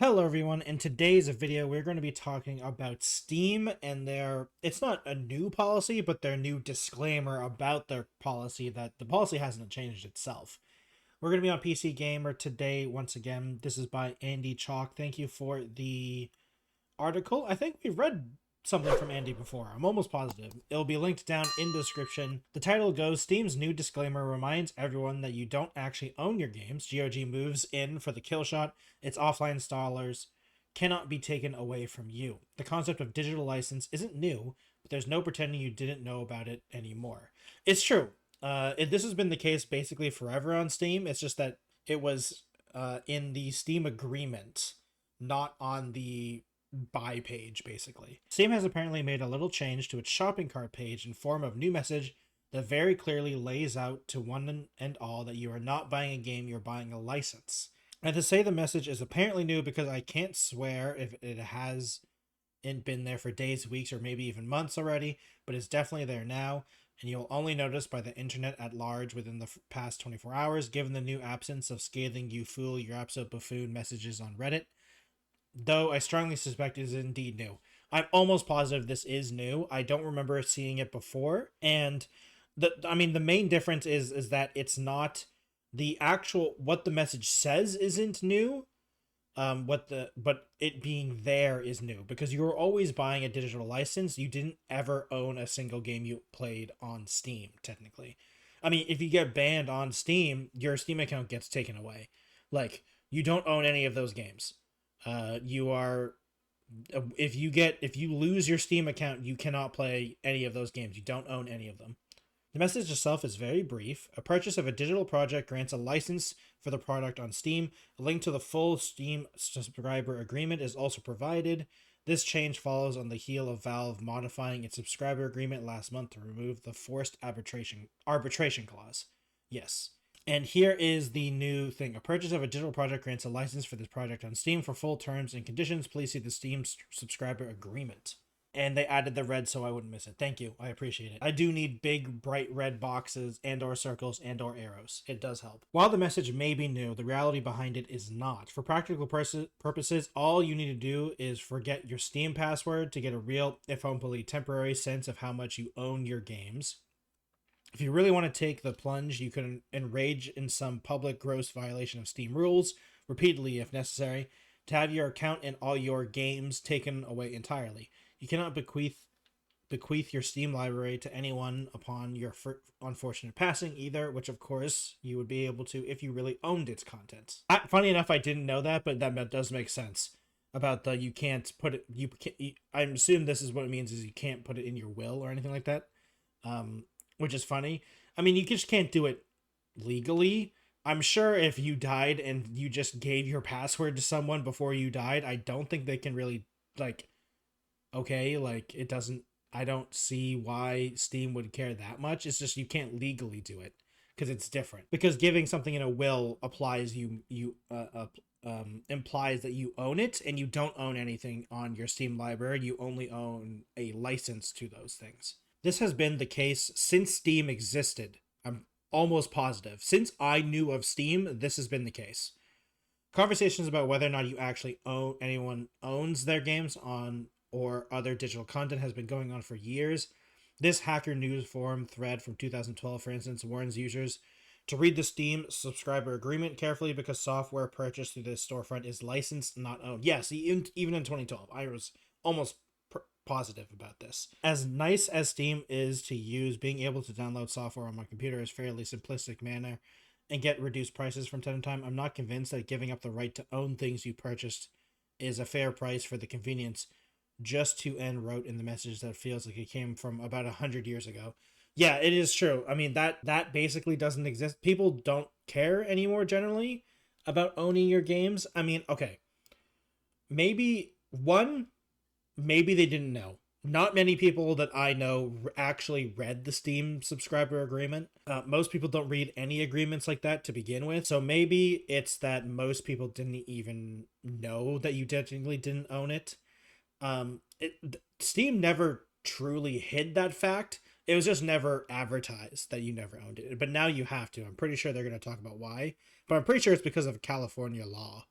Hello everyone, in today's video we're going to be talking about Steam and it's not a new policy, but their new disclaimer about their policy that the policy hasn't changed itself. We're going to be on PC Gamer today once again. This is by Andy Chalk. Thank you for the article. I think we've read something from Andy before. I'm almost positive. It'll be linked down in the description. The title goes, Steam's new disclaimer reminds everyone that you don't actually own your games. GOG moves in for the kill shot. Its offline installers cannot be taken away from you. The concept of digital license isn't new, but there's no pretending you didn't know about it anymore. It's true. This has been the case basically forever on Steam. It's just that it was in the Steam agreement, not on the buy page, basically. Steam has apparently made a little change to its shopping cart page in form of new message that very clearly lays out to one and all that you are not buying a game, you're buying a license. And to say the message is apparently new because I can't swear if it has been there for days, weeks, or maybe even months already, but it's definitely there now, and you'll only notice by the internet at large within the past 24 hours, given the new absence of scathing "you fool, you're absolute buffoon" messages on Reddit. Though I strongly suspect it is indeed new. I'm almost positive this is new. I don't remember seeing it before. And the main difference is that it's not the actual, what the message says isn't new. But it being there is new because you were always buying a digital license. You didn't ever own a single game you played on Steam, technically. I mean, if you get banned on Steam, your Steam account gets taken away. Like, you don't own any of those games. You are, if you lose your Steam account, you cannot play any of those games. You don't own any of them. The message itself is very brief. A purchase of a digital project grants a license for the product on Steam. A link to the full Steam subscriber agreement is also provided. This change follows on the heel of Valve modifying its subscriber agreement last month to remove the forced arbitration clause. Yes. And here is the new thing. A purchase of a digital project grants a license for this project on Steam. For full terms and conditions, please see the Steam subscriber agreement. And they added the red so I wouldn't miss it. Thank you. I appreciate it. I do need big, bright red boxes and or circles and or arrows. It does help. While the message may be new, the reality behind it is not. For practical purposes, all you need to do is forget your Steam password to get a real, if hopefully temporary, sense of how much you own your games. If you really want to take the plunge, you can enrage in some public gross violation of Steam rules, repeatedly if necessary, to have your account and all your games taken away entirely. You cannot bequeath your Steam library to anyone upon your unfortunate passing either, which of course you would be able to if you really owned its contents. Funny enough, I didn't know that, but that does make sense about the you can't put it. I assume this is what it means is you can't put it in your will or anything like that. Which is funny. I mean, you just can't do it legally. I'm sure if you died and you just gave your password to someone before you died, I don't think they can really, it doesn't, I don't see why Steam would care that much. It's just you can't legally do it because it's different. Because giving something in a will applies implies that you own it and you don't own anything on your Steam library. You only own a license to those things. This has been the case since Steam existed. I'm almost positive. Since I knew of Steam, this has been the case. Conversations about whether or not you actually anyone owns their games on or other digital content has been going on for years. This Hacker News forum thread from 2012, for instance, warns users to read the Steam subscriber agreement carefully because software purchased through this storefront is licensed, not owned. Yes, even in 2012, I was almost positive about this. As nice as Steam is to use, being able to download software on my computer is fairly simplistic manner and get reduced prices from time to time. I'm not convinced that giving up the right to own things you purchased is a fair price for the convenience. Just to end wrote in the message that feels like it came from about 100 years ago. Yeah, it is true. I mean, that basically doesn't exist. People don't care anymore generally about owning your games. I mean, okay. Maybe they didn't know. Not many people that I know actually read the Steam subscriber agreement. Most people don't read any agreements like that to begin with. So maybe it's that most people didn't even know that you technically didn't own it. Steam never truly hid that fact. It was just never advertised that you never owned it. But now you have to. I'm pretty sure they're going to talk about why. But I'm pretty sure it's because of a California law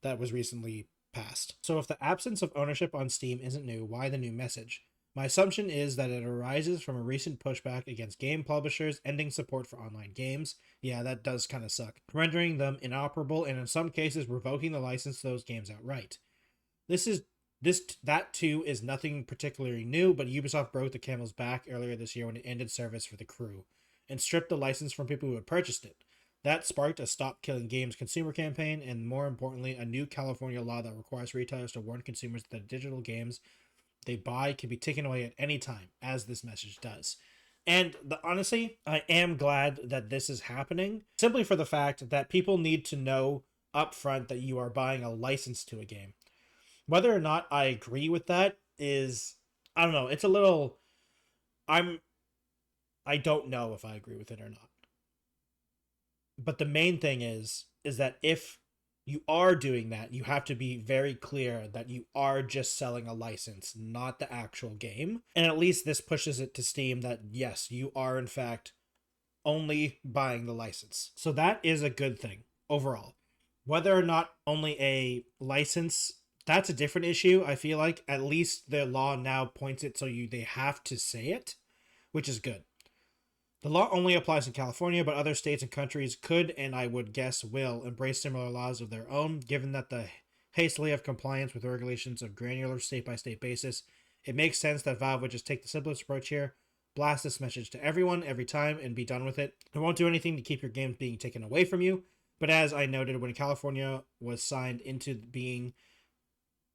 that was recently passed. So if the absence of ownership on Steam isn't new, why the new message? My assumption is that it arises from a recent pushback against game publishers ending support for online games. Yeah, that does kind of suck. Rendering them inoperable and in some cases revoking the license to those games outright. That too is nothing particularly new, but Ubisoft broke the camel's back earlier this year when it ended service for The Crew and stripped the license from people who had purchased it. That sparked a Stop Killing Games consumer campaign and, more importantly, a new California law that requires retailers to warn consumers that digital games they buy can be taken away at any time, as this message does. And honestly, I am glad that this is happening, simply for the fact that people need to know upfront that you are buying a license to a game. Whether or not I agree with that is, I don't know, it's a little, I don't know if I agree with it or not. But the main thing is that if you are doing that, you have to be very clear that you are just selling a license, not the actual game. And at least this pushes it to Steam that, yes, you are in fact only buying the license. So that is a good thing overall. Whether or not only a license, that's a different issue. I feel like at least the law now points it so they have to say it, which is good. The law only applies in California, but other states and countries could, and I would guess will, embrace similar laws of their own, given that the hastily of compliance with regulations of granular state-by-state basis. It makes sense that Valve would just take the simplest approach here, blast this message to everyone, every time, and be done with it. It won't do anything to keep your games being taken away from you, but as I noted, when the California law was signed into being,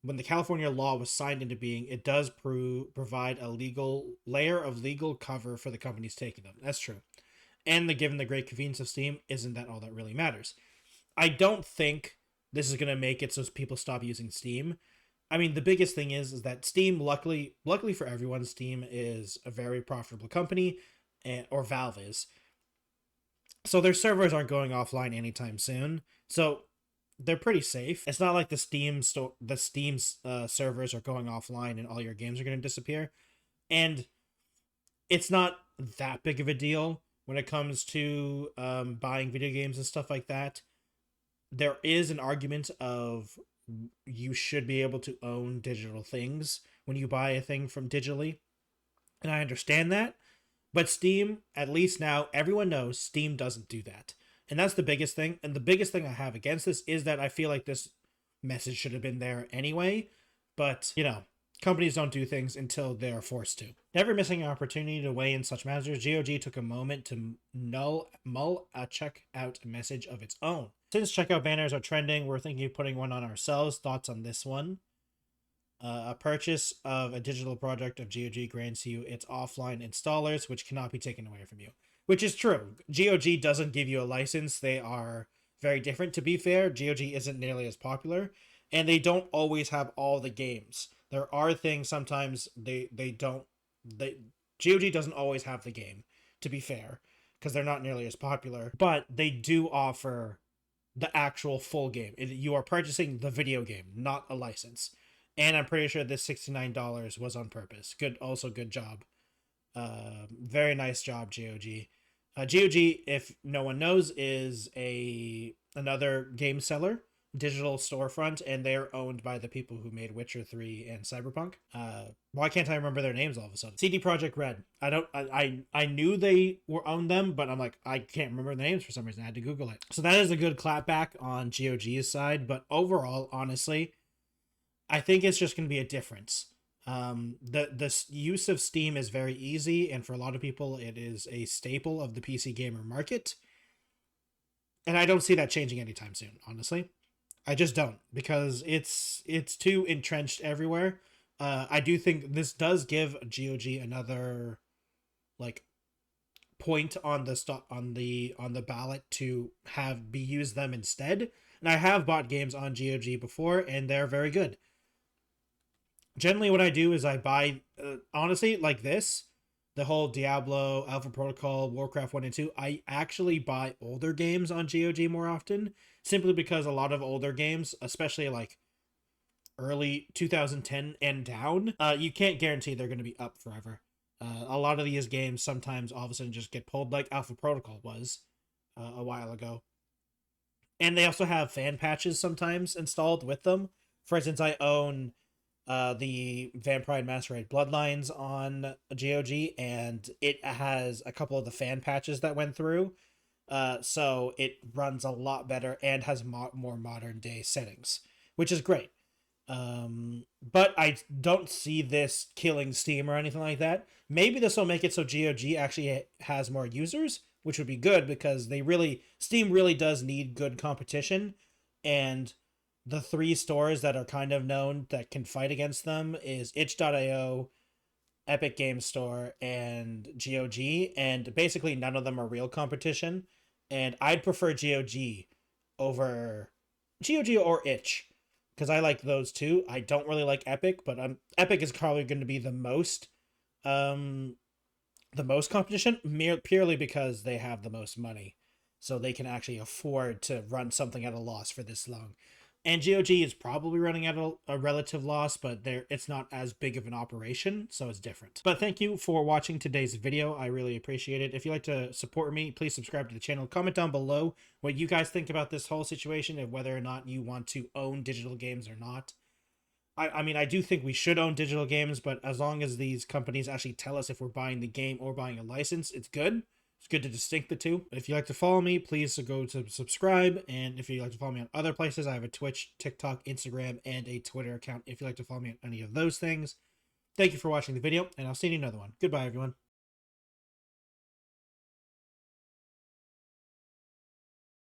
it does provide a layer of legal cover for the companies taking them. That's true. And given the great convenience of Steam, isn't that all that really matters? I don't think this is going to make it so people stop using Steam. I mean, the biggest thing is that Steam, luckily for everyone, Steam is a very profitable company, or Valve is. So their servers aren't going offline anytime soon. So they're pretty safe. It's not like the Steam servers are going offline and all your games are going to disappear. And it's not that big of a deal when it comes to buying video games and stuff like that. There is an argument of you should be able to own digital things when you buy a thing from digitally. And I understand that. But Steam, at least now, everyone knows Steam doesn't do that. And that's the biggest thing. And the biggest thing I have against this is that I feel like this message should have been there anyway. But, companies don't do things until they're forced to. Never missing an opportunity to weigh in such matters, GOG took a moment to mull a checkout message of its own. Since checkout banners are trending, we're thinking of putting one on ourselves. Thoughts on this one? A purchase of a digital product of GOG grants you its offline installers, which cannot be taken away from you. Which is true. GOG doesn't give you a license. They are very different. To be fair, GOG isn't nearly as popular, and they don't always have all the games. There are things sometimes GOG doesn't always have the game, to be fair, because they're not nearly as popular, but they do offer the actual full game. You are purchasing the video game, not a license. And I'm pretty sure this $69 was on purpose. Good job. Very nice job, GOG. GOG, if no one knows, is another game seller, digital storefront, and they're owned by the people who made Witcher 3 and Cyberpunk. Why can't I remember their names all of a sudden? CD Projekt Red. I knew they owned them, but I'm like, I can't remember the names for some reason. I had to Google it. So that is a good clapback on GOG's side, but overall, honestly, I think it's just going to be a difference. The use of Steam is very easy, and for a lot of people, it is a staple of the PC gamer market. And I don't see that changing anytime soon, honestly. I just don't, because it's too entrenched everywhere. I do think this does give GOG another point on the ballot to be used them instead. And I have bought games on GOG before, and they're very good. Generally, what I do is I buy, honestly, like this, the whole Diablo, Alpha Protocol, Warcraft 1 and 2, I actually buy older games on GOG more often, simply because a lot of older games, especially early 2010 and down, you can't guarantee they're going to be up forever. A lot of these games sometimes all of a sudden just get pulled, like Alpha Protocol was a while ago. And they also have fan patches sometimes installed with them, For instance, I own the Vampire Masquerade Bloodlines on GOG, and it has a couple of the fan patches that went through. So it runs a lot better and has more modern day settings, which is great. But I don't see this killing Steam or anything like that. Maybe this will make it so GOG actually has more users, which would be good because Steam really does need good competition, and the three stores that are kind of known that can fight against them is itch.io, Epic Games Store, and GOG, and basically none of them are real competition. And I'd prefer GOG over GOG or Itch because I like those two. I don't really like Epic, but Epic is probably going to be um the most competition purely because they have the most money, so they can actually afford to run something at a loss for this long. And GOG is probably running at a relative loss, but it's not as big of an operation, so it's different. But thank you for watching today's video. I really appreciate it. If you'd like to support me, please subscribe to the channel. Comment down below what you guys think about this whole situation and whether or not you want to own digital games or not. I mean, I do think we should own digital games, but as long as these companies actually tell us if we're buying the game or buying a license, it's good. It's good to distinct the two. If you'd like to follow me, please go to subscribe. And if you'd like to follow me on other places, I have a Twitch, TikTok, Instagram, and a Twitter account if you'd like to follow me on any of those things. Thank you for watching the video, and I'll see you in another one. Goodbye, everyone.